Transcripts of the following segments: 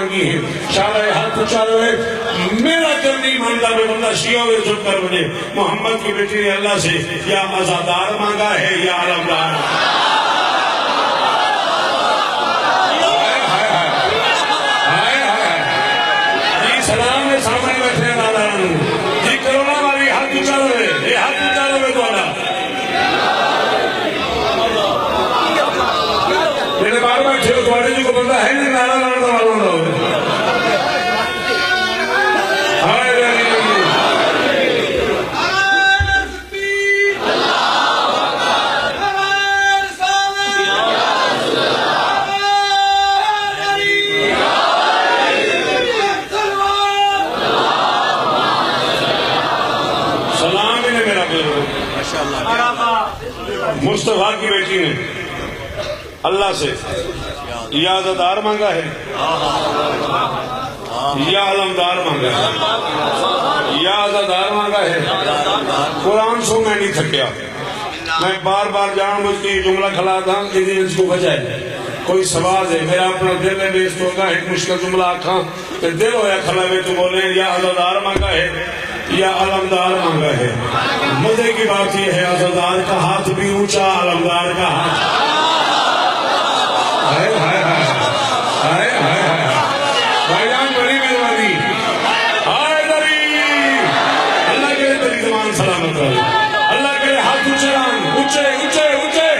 مانگی ہیں شارع ہاتھ چارو ہے میرا دل نہیں مانتا میں بندہ شیعہ میں چھپ کر بنے محمد کی بیٹی نے اللہ سے یا ازادار مانگا ہے یا علمدار جی سلام نے سامنے بیٹھے ہیں دادا جی کرونا والی ہاتھ چارو ہے یہ ہاتھ چارو ہے تو اللہ میرے بار بیٹھے ہو تو جی کو بندہ ہے نہیں نارا لڑتا معلوم نہ ہو مصطفیٰ کی بیٹی نے اللہ سے یا عزادار مانگا ہے یا علمدار مانگا ہے یا عزادار مانگا ہے قرآن سو میں نہیں تھکیا میں بار بار جان مجھ کی جملہ کھلا تھا کہ اس کو بجائے کوئی سوال ہے میرا اپنا دل ہے بیست ہوگا ایک مشکل جملہ آکھاں کہ دل ہویا کھلا میں تو بولیں یا عزادار مانگا ہے یا علمدار مانگا ہے مزے کی بات یہ ہے عزادار کا ہاتھ بھی اونچا علمدار کا ہاتھ بھائی جان بڑی مہربانی اللہ کے تیری زمان سلامت رہے اللہ کے ہاتھ اونچے اونچے اونچے اونچے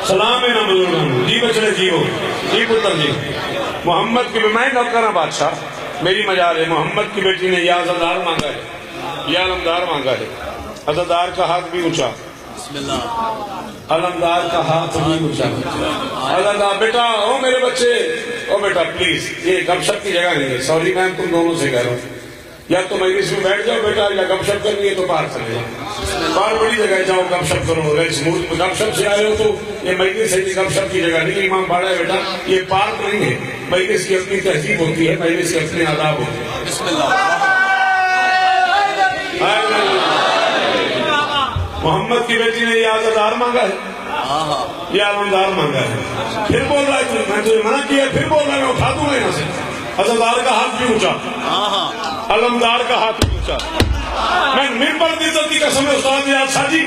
سلام ہے نا بزرگان جی بچڑے جیو جی پتر جی محمد کی میں نوکرہ بادشاہ میری مجال ہے محمد کی بیٹی نے یا عزادار مانگا ہے یا علمدار مانگا ہے عزادار کا ہاتھ بھی اونچا علمدار کا ہاتھ بھی اونچا عزادار بیٹا او میرے بچے او بیٹا پلیز یہ گپ شپ کی جگہ نہیں ہے سوری میم تم دونوں سے کہہ رہا ہوں یا تو مجلس میں بیٹھ جاؤ بیٹا یا گپ شپ کرنی ہے تو باہر چلے جاؤ باہر بڑی جگہ جاؤ گپ شپ کرو گپ شپ سے آئے ہو تو یہ مجلس ہے گپ شپ کی جگہ نہیں امام باڑا ہے بیٹا یہ پارک نہیں ہے مجلس کی اپنی تہذیب ہوتی ہے مجلس کے اپنے آداب ہوتے ہیں بسم اللہ محمد کی بیٹی نے یا عزادار مانگا ہے یا علمدار مانگا ہے پھر بول رہا ہے میں تجھے منع کیا پھر بول رہا ہے میں اٹھا دوں گا یہاں سے عزادار کا ہاتھ بھی اونچا علمدار کا ہاتھ بھی اونچا میں ممبر دی عزت کی قسم ہے استاد یاد شاہ جی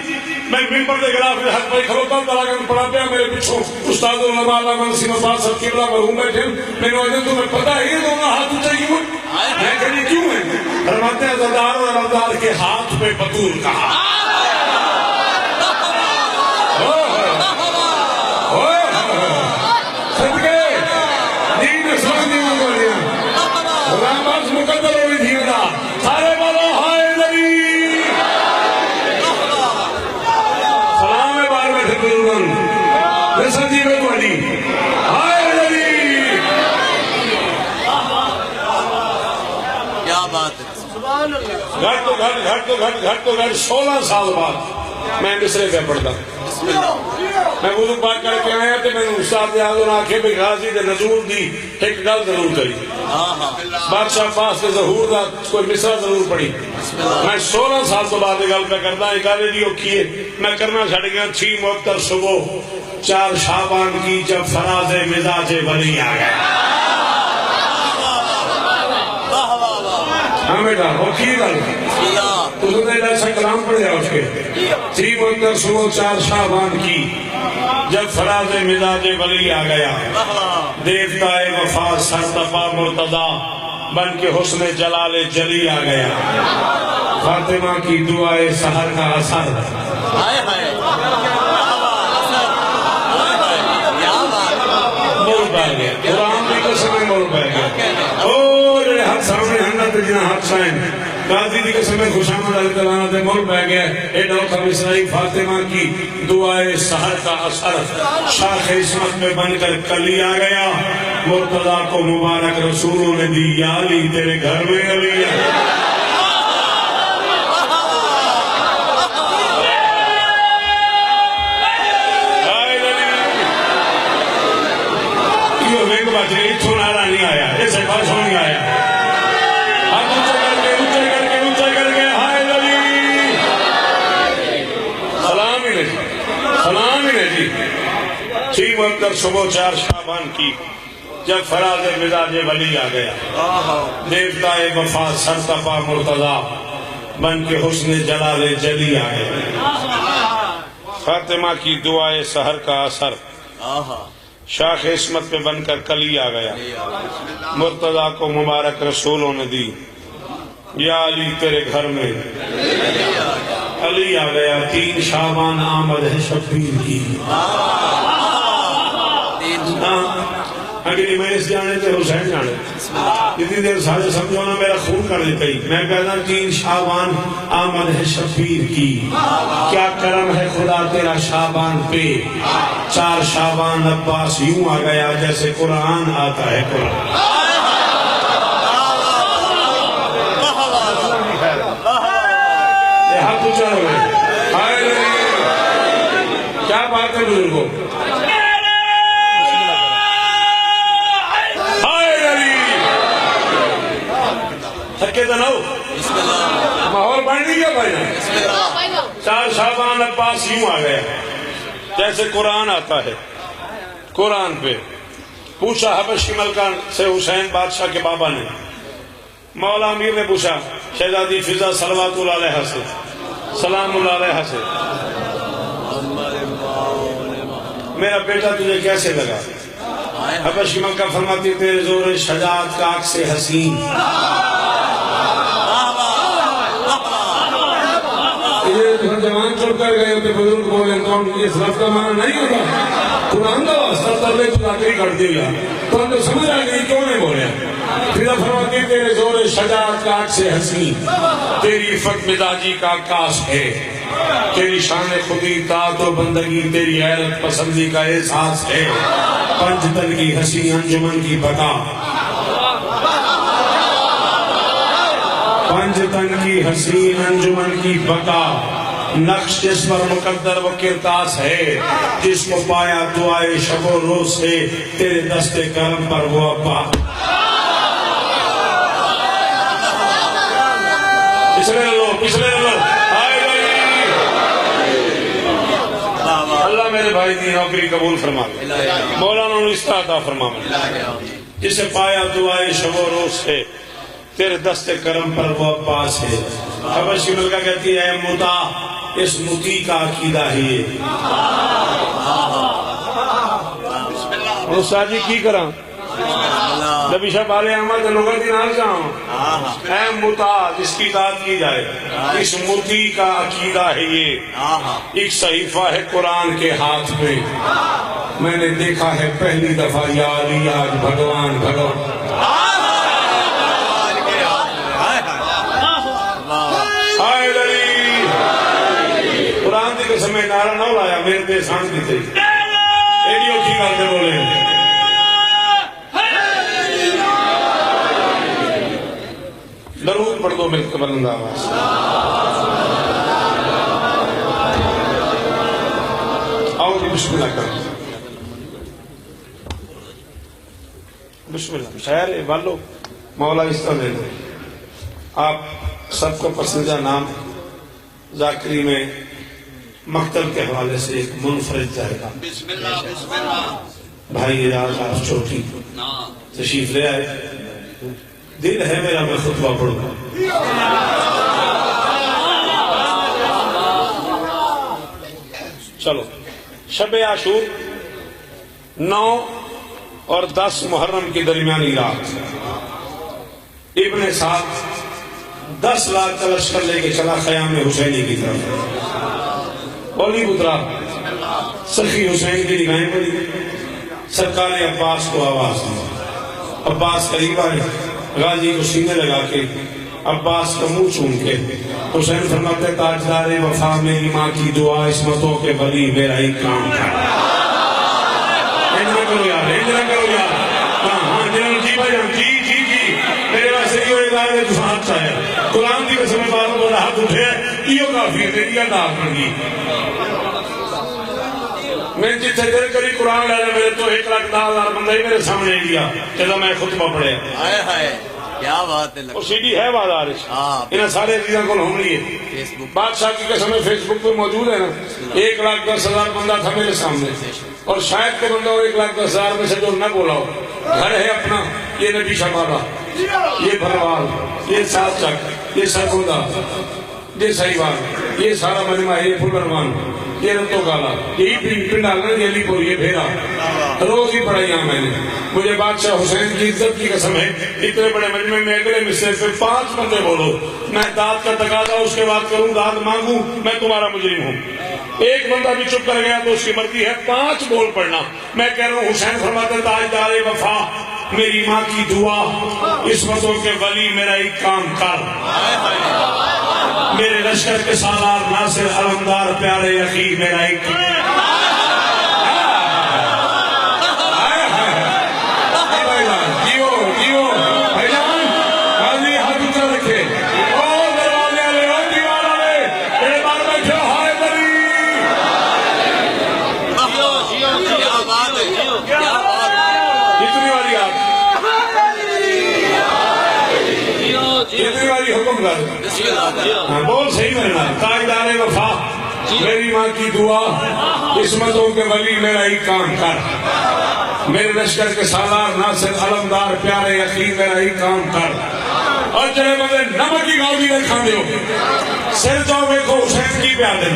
میں ممبر دے خلاف حق پہ کھڑوتا ہوں تلاکن پڑھا پیا میرے پچھوں استاد علماء اللہ منصیم عباس سب قبلہ مرحوم بیٹھے میں نے وجہ تمہیں پتہ ہے دونوں ہاتھ اونچا کیوں میں کہنی کیوں ہے فرماتے ہیں عزادار اور علمدار کے ہاتھ پہ بطول کا ہاتھ گھٹ تو گھٹ 16 سال بعد میں مصرے پہ پڑھتا میں وضو پاک کر کے آیا تو میں نے استاد یاد آنکھیں بھی غازی دے نزول دی ایک گل ضرور کری بادشاہ پاس کے ظہور دا کوئی مصرہ ضرور پڑھی میں 16 سال تو بعد گل پہ کرتا ایک ویڈیو کیے میں کرنا چھڑ گیا 6 مبتر صبح 4 شعبان کی جب فراز مزاج ولی آ گیا ہاں بیٹا وہ کی گل تو نے ایسا کلام پڑھیا اس کے 3 مبتر صبح 4 شعبان کی جب فراز مزاج ولی آ گیا دیوتا وفا سرتپا مرتضی بن کے حسن جلال جلی آ گیا فاطمہ کی دعائے سحر کا اثر مول پہ گیا قرآن کی قسم مول پہ گیا اور ہاتھ سامنے ہنت جنہ ہاتھ سائن غازی دی قسم خوشامد علیہ تعالیٰ دے مول پہ گیا اے نوکہ مصرائی فاطمہ کی دعائے سحر کا اثر شاخ عصمت میں بن کر کلی آ گیا مرتضیٰ کو مبارک رسولوں نے دی یا علی تیرے گھر میں علی یہ ویک بچے اتھو نارا نہیں آیا ایسے پاس ہو نہیں آیا سلام ہی نہیں جی تھی مقدر صبح 4 شعبان کی جب فراز مزاج ولی آ گیا، دیوتا وفا سرتپا مرتضیٰ بن کے حسن جلال جلی آئے، فاطمہ کی دعائے سحر کا اثر شاخ عصمت پہ بن کر کلی آ گیا، مرتضیٰ کو مبارک رسولوں نے دی، یا علی تیرے گھر میں علی آ گیا، 3 شعبان آمد ہے شبیر کی۔ اگلی میں اس جانے تھے حسین جانے جتنی دیر سارے سمجھو نا میرا خون کر دیتا ہی، میں کہتا 3 شعبان آمد ہے شبیر کی، کیا کرم ہے خدا تیرا شعبان پہ، 4 شعبان عباس یوں آ گیا جیسے قرآن آتا ہے قرآن۔ یہ ہاتھ اچھا ہو گئے، کیا بات ہے بزرگوں، تھکے تو نہ ہو، ماحول بڑھنی کیا پائنا، 4 شعبان عباس یوں آ گیا جیسے قرآن آتا ہے قرآن پہ۔ پوچھا حبشی ملکہ سے حسین بادشاہ کے بابا نے، مولا امیر نے پوچھا شہزادی فضا صلوات اللہ علیہ سے، سلام اللہ علیہ سے، میرا بیٹا تجھے کیسے لگا؟ حبشی ملکہ فرماتی تیرے زور شجاعت کا عکس حسین، یہ جوان چھوڑ کر گئے ہوتے بزرگ بولے تو اس لفظ کا معنی نہیں ہوتا، قرآن کا واسطہ تر لے تو لاکری کر دیا تو ہم تو سمجھ آئے گئی کیوں نہیں بولے۔ پھر فرماتی تیرے زور شجاعت کا عکس حسین، تیری عفت مزاجی کا عکاس ہے، تیری شان خودی طاعت و بندگی، تیری غیرت پسندی کا احساس ہے، 5 تن کی حسین انجمن کی بقا، 5 تن کی حسین انجمن کی بقا، نقش جس پر مقدر و کرتاس ہے، جس کو پایا دعائے شب و روز سے، تیرے دست کرم پر وہ ابا۔ پچھلے لو اللہ میرے بھائی کی نوکری قبول فرما دے، مولانا نے اس عطا فرما دے، جسے پایا دعائے شب و روز سے، تیرے دست کرم پر وہ عباس ہے۔ حبشی ملکہ کہتی ہے متا، اس متی کا عقیدہ ہی ہے۔ استاد جی کی کراں نبی شاہ بالے احمد لغت ہی نال جاؤں، اے متا جس کی اطاعت کی جائے، اس متی کا عقیدہ ہے یہ، ایک صحیفہ ہے قرآن کے ہاتھ میں نے دیکھا ہے پہلی دفعہ یا علی آج بھگوان بھگوان۔ قرآن دی قسم میں نعرہ نہ لایا، میرے تے سانس دی تھی ایڈی اٹھی کرتے بولے درود پڑھ دو مل کے بلند آواز۔ آؤ جی بسم اللہ کریں، بسم اللہ۔ شاعر والو مولا اس طرح دے دیں، آپ سب کو پسندیدہ نام ذاکری میں مقتل کے حوالے سے ایک منفرد جائے گا۔ بسم اللہ بسم اللہ۔ بھائی اعجاز آپ چھوٹی تشریف لے آئے، دل ہے میرا میں خطبہ پڑھوں گا۔ چلو، شب عاشور 9 اور 10 محرم کی درمیانی رات، ابن سعد 10 لاکھ کا لشکر لے کے چلا خیام حسینی کی طرف، بولی پترا سخی حسین کی نگاہیں پڑی، سرکار عباس کو آواز دی، عباس قریب آئے، غازی کو سینے لگا کے عباس کا منہ چوم کے حسین فرماتے تاجدار وفا میری ماں کی دعا عصمتوں کے ولی میرا ہی کام تھا۔ انجنا کرو یار، انجنا کرو یار، ہاں جنرل جی بھائی جی جی جی میرے واسطے کیوں ادارے میں تو ہاتھ چاہے قرآن کی قسم باروں کو ہاتھ اٹھے یہ کافی ہے تیری داغ پڑ گئی۔ میں جتنے دیر کری قرآن لے میرے تو 1,10,000 بندہ ہی میرے سامنے لیا جب میں خطبہ پڑھے۔ ہائے ہائے کیا بات ہے، اور سی ڈی ہے بازار انہیں سارے چیزوں کو ہم لیے بادشاہ کی قسم فیس بک پہ موجود ہے نا، 1,10,000 بندہ تھا میرے سامنے، اور شاید کہ بندہ 1,10,000 میں سے جو نہ بولا ہو، گھر ہے اپنا، یہ نبی شمالہ، یہ بھروال، یہ سات چک، یہ سرگودا، یہ سہیوال، یہ سارا مجمع، یہ پھلرمان، یہ رتو گالا، یہی پنڈال، یہ علی پور، یہ بھیرا، روز ہی پڑھا یہاں میں نے. مجھے بادشاہ حسین کی عزت کی قسم ہے، اتنے بڑے مجمع میں اگلے مصرے پہ 5 بندے بولو، میں داد کا تقاضا اس کے بعد کروں، داد مانگوں، میں تمہارا مجرم ہوں. ایک بندہ بھی چپ کر گیا تو اس کی مرضی ہے، 5 بول پڑھنا. میں کہہ رہا ہوں حسین فرماتے تاجدار وفا، میری ماں کی دعا، عصمتوں کے ولی میرا ایک کام کر، میرے لشکر کے سالار ناصر علمدار پیارے یقی میرا ایک جیو جیو بھائی جان غازی ہاتھ اونچا رکھے او دروازے والے او دیوار والے میرے بار میں جو ہائے دری کیا بات ہے، کیا بات ہے. کتنی باری آپ کتنی باری حکم کر ہاں بول صحیح کرنا. تاجدار وفا میری ماں کی دعا، عصمتوں کے ولی میرا ایک کام کر، میرے لشکر کے سالار ناصر علمدار پیارے یقین میرا ایک کام کر. اور جڑے بندے نمک کی گاؤں نہیں کھاندے ہو سر تو دیکھو حسین کی پیادے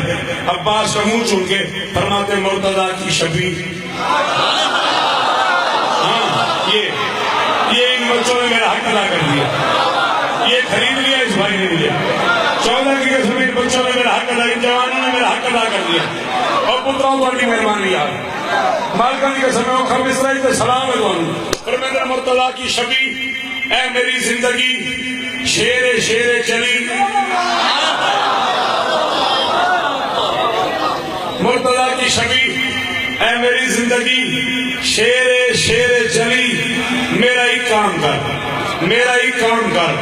عباس کا منہ چون کے فرماتے مرتضیٰ کی شبیہ. ہاں یہ ان بچوں نے میرا حق ادا کر دیا، یہ خرید لیا اس بھائی نے مجھے. 14 کی قسم ان بچوں نے میرا حق ادا، ان جوانوں نے میرا حق ادا کر دیا. اور پتراؤں کو اپنی مہربانی یاد مالکہ کی قسم میں خم اسرائیل تے سلام ہے دونوں. فرمیدر مرتضیٰ کی شبیہ، اے میری زندگی شیر شیر چلی، مرتضیٰ کی شبیہ، اے میری زندگی شیر شیر چلی، میرا ہی کام کر، میرا ہی کام کر،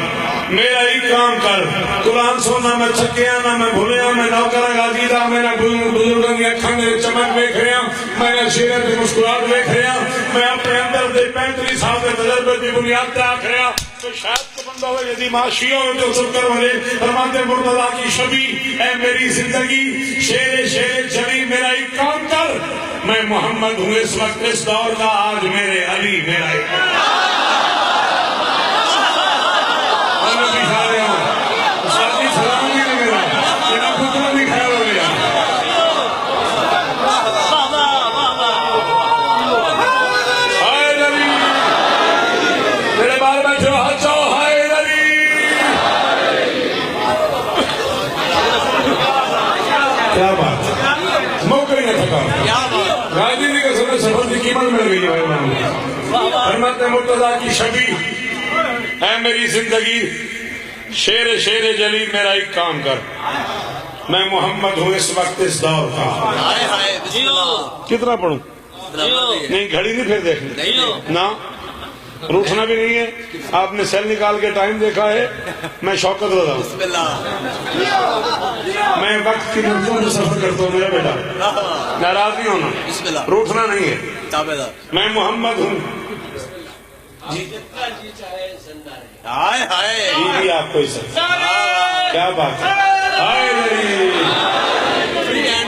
میرا ہی کام کر. قرآن سونا میں چھکیا نہ میں بھولیا، میں نوکر غازی دا، میں نہ بزرگوں کی اکھاں دے چمک ویکھ رہا، میں نہ شیرے دی مسکراہٹ ویکھ رہا، میں اپنے اندر دے 35 سال دے تجربے دی بنیاد تے آکھ رہا. تو شاید کو بندہ ہوئے یدی معاشیوں میں جو سب کر وجے فرماتے مرتضیٰ کی شبیہ، اے میری زندگی شیر شیر چلی، میرا ہی کام کر. میں محمد ہوں اس وقت اس دور کا، آج میرے علی میرا ہی کیا بات ہے، موقع ہی نہ تھکا. غازی جی کا سفر کی قیمت مل گئی ہے. فرماتے مرتضیٰ کی شبیہ، اے میری زندگی شیر شیر جلی، میرا ایک کام کر. میں محمد ہوں اس وقت اس دور کا. کتنا پڑھوں؟ نہیں گھڑی نہیں پھر دیکھنی نا، روٹھنا بھی نہیں ہے. آپ نے سیل نکال کے ٹائم دیکھا ہے، میں شوکت رضا ہوں، میں وقت کی منزلوں میں سفر کرتا ہوں. میرا بیٹا ناراض نہیں ہونا، روٹھنا نہیں ہے. میں محمد ہوں. بھی آپ کو عزت، کیا بات ہے،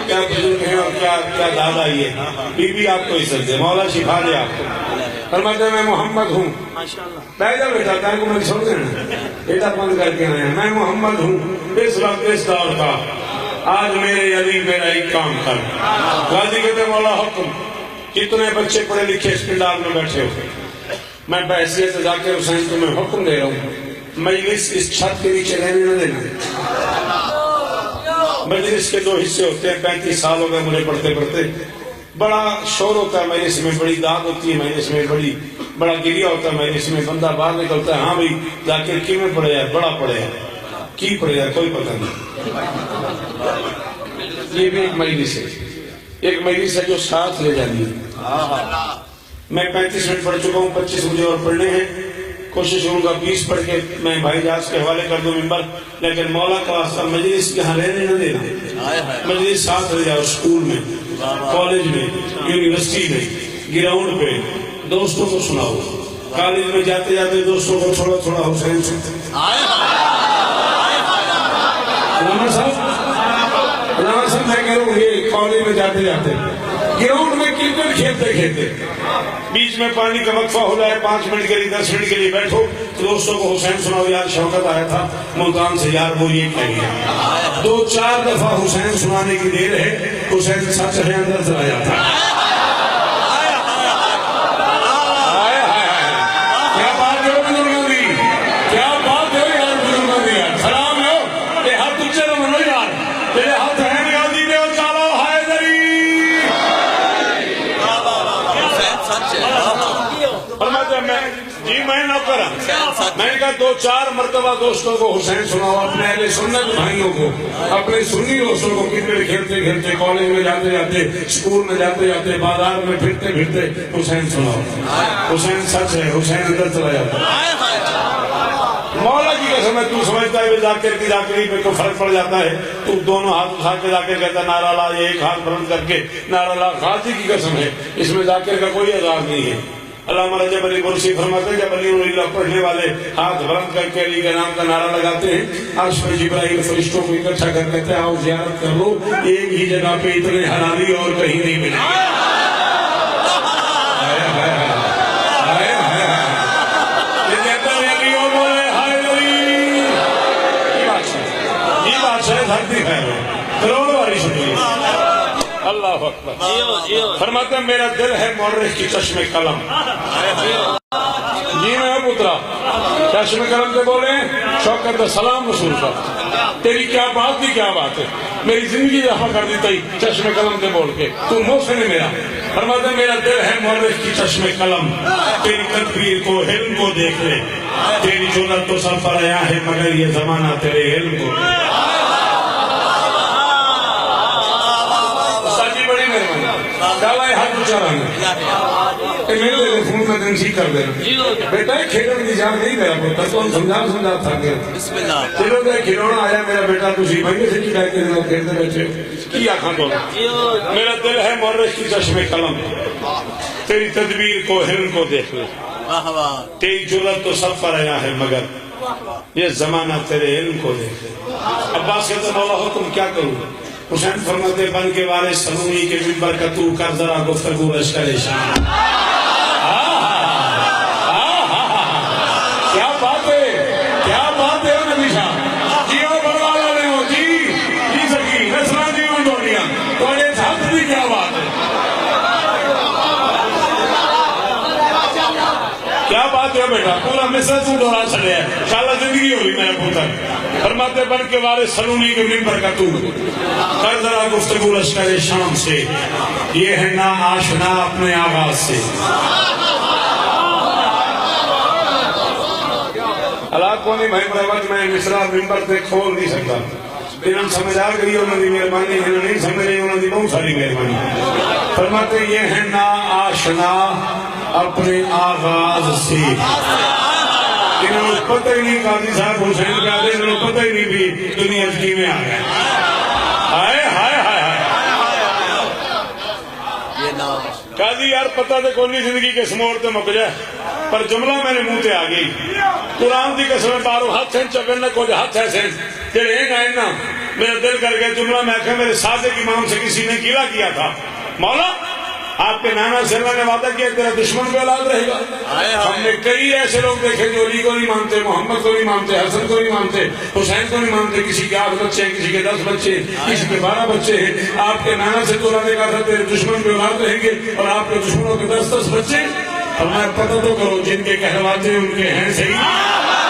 کیا بزرگ ہیں اور کیا دادا یہ بی آپ کو عزت دے، مولا شفا دے آپ کو. فرماتے میں محمد ہوں. بیٹا بیٹا تاکہ کو میں سمجھے نا، بیٹا بند کر کے آیا. میں محمد ہوں اس وقت اس دور کا، آج میرے علی میرا ایک کام کر. غازی کہتے مولا حکم. کتنے بچے پڑھے لکھے اس پنڈال میں بیٹھے ہو، میں بحیثیت ذاکر حسین تمہیں حکم دے رہا ہوں، مجلس اس چھت کے نیچے رہنے نہ دینا. مجلس کے 2 حصے ہوتے ہیں. 35 سال ہو گئے مجھے پڑھتے پڑھتے. بڑا شور ہوتا ہے مجلس میں، بڑی داد ہوتی ہے مجلس میں، بڑا گریا ہوتا ہے مجلس میں. بندہ باہر نکلتا ہے، ہاں بھائی ذاکر کی میں پڑھے ہے، بڑا پڑھے ہے، کی پڑھے ہے کوئی پتہ نہیں. یہ بھی ایک مجلس ہے، ایک مجلس ہے جو ساتھ لے جانی ہے. میں 35 منٹ پڑھ چکا ہوں، 25 مجھے اور پڑھنے ہیں. کوشش کروں گا 20 پڑھ کے میں بھائی جاز کے حوالے کر دوں ممبر. لیکن مولا کا واسطہ مجلس یہاں رہنے نہ دینا، مجلس ساتھ لے جاؤ. اسکول میں، کالج میں، یونیورسٹی میں، گراؤنڈ پہ دوستوں کو سناؤ. کالج میں جاتے جاتے دوستوں کو تھوڑا تھوڑا حسین سے علامہ صاحب میں کہہ رہا ہوں، یہ کالج میں جاتے جاتے گراؤنڈ میں کرکٹ کھیلتے کھیلتے بیچ میں پانی کا وقفہ ہو جائے 5 منٹ کے لیے 10 منٹ کے لیے بیٹھو تو دوستوں کو حسین سناؤ یار شوکت آیا تھا ملتان سے یار وہ یہ کہہ گیا 2-4 دفعہ حسین سنانے کی دیر ہے حسین سچ ہے اندر چلا جاتا ہے کیا بات ہے بزرگوں دی کیا بات ہے یار بزرگوں دی یار سلام ہو کہ ہاتھ اچھے نہ منو یار تیرے ہاتھ ہیں نیازی دے چالو ہائے دری سچ ہے فرماتے ہیں میں نہ کرا میں نے کہا 2-4 مرتبہ دوستوں کو حسین سناؤ اپنے اہل سنت بھائیوں کو اپنے سنی دوستوں کو کرکٹ کھیلتے کھیلتے کالج میں جاتے جاتے اسکول میں جاتے جاتے بازار میں پھرتے پھرتے حسین سناؤ حسین سچ ہے حسین اندر چلا جاتا ہے مولا کی قسم ہے تو سمجھتا ہے ذاکر کی ذاکری پہ کوئی فرق پڑ جاتا ہے تو دونوں ہاتھ اٹھا کے ذاکر کہتا ہے نعرہ لا یہ ایک ہاتھ بلند کر کے نعرہ لا خاصی کی قسم ہے اس میں ذاکر کا کوئی اعزاز نہیں ہے علامہ رجب علی برسی فرماتے ہیں جب علی اللہ پڑھنے والے ہاتھ بلند کر کے علی کے نام کا نعرہ لگاتے ہیں عرش پہ جبرائیل فرشتوں کو اکٹھا کر کہتے ہیں آؤ زیارت کر لو ایک ہی جگہ پہ اتنے حلالی اور کہیں نہیں ملے یہ کہتا ہے علی اور بولے ہائے علی یہ بات ہے دھرتی ہے کروڑوں والی شکریہ اللہ اکبر فرماتے ہیں میرا دل ہے مورخ کی چشم قلم جی میں اب اترا چشم قلم سے بولے شوکت سلام رسول صاحب تیری کیا بات تھی کیا بات ہے میری زندگی دفع کر دی تھی چشم قلم سے بول کے تو محسن ہے میرا فرماتے ہیں میرا دل ہے مورخ کی چشم قلم تیری تدبیر کو علم کو دیکھ لے تیری جرأت تو سب پر آیا ہے مگر یہ زمانہ تیرے علم کو ڈالا ہے ہاتھ اچھا رہنا کہ میرے لئے فون میں دن سی کر دینا بیٹا ہے کھیلن کی جان نہیں میرا پوتا تو ہم سمجھا تھا گیا چلو دے کھیلونا آیا میرا بیٹا تو سی بھائی سے کی ڈائے کے دنوں کھیلتے بیٹھے کی آنکھاں دو میرا دل ہے مورخ کی چشم قلم تیری تدبیر کو حلم کو دیکھ لے تیری جرأت تو سب پر آیا ہے مگر یہ زمانہ تیرے علم کو دیکھ لے عباس کہتا مولا حکم کیا کروں حسین فرماتے بن کے وارث سلومی کے منبر کا تو کر ذرا گفتگو لشکر شان کیا بات ہے نبی شاہ جیو بڑھوا لے ہو جی سکی نسلہ جیو ڈوڑیاں توڑے چھت بھی کیا بات ہے کیا بات ہے بیٹا پورا مصر تو دورا چلے ہے شاءاللہ زندگی ہوئی میرے پوتر فرماتے بن کے وارث سلومی کے منبر کا تو کر ذرا گفتگو لشکر شام سے یہ ہے نا آشنا اپنے آغاز سے اللہ کو نہیں بھائی مرحبت میں مصرہ منبر سے کھول نہیں سکتا انہوں سمجھا گئی انہوں نے مہربانی انہوں نہیں سمجھ رہی انہوں نے بہت ساری مہربانی فرماتے یہ ہے نا آشنا اپنے آغاز سے انہوں نے پتہ ہی نہیں قاضی صاحب حسین کا دے انہوں نے پتہ ہی نہیں بھی دنیا کی میں آ گئے ہائے ہائے ہائے قاضی یار پتہ دے کونی زندگی کے سموڑ تے مک جائے پر جملہ میں نے منہ تے آ گئی قرآن دی قسم بارو ہاتھ ہیں چکن نہ کچھ ہاتھ ہے سین تیرے ایک آئے نا میرا دل کر گیا جملہ میں آکھا میرے صادق امام سے کسی نے گیلا کیا تھا مولا آپ کے نانا سے اللہ نے وعدہ کیا تیرا دشمن کو اولاد رہے گا ہم نے کئی ایسے لوگ دیکھے جو علی کو نہیں مانتے محمد کو نہیں مانتے حسن کو نہیں مانتے حسین کو نہیں مانتے کسی کے 8 بچے ہیں کسی کے 10 بچے ہیں کسی کے 12 بچے ہیں آپ کے نانا سے تو اللہ نے کہا تھا تیرے دشمن کو اولاد رہیں گے اور آپ کے دشمنوں کے 10 بچے اور میں پتہ تو کرو جن کے کہلواتے ان کے ہیں صحیح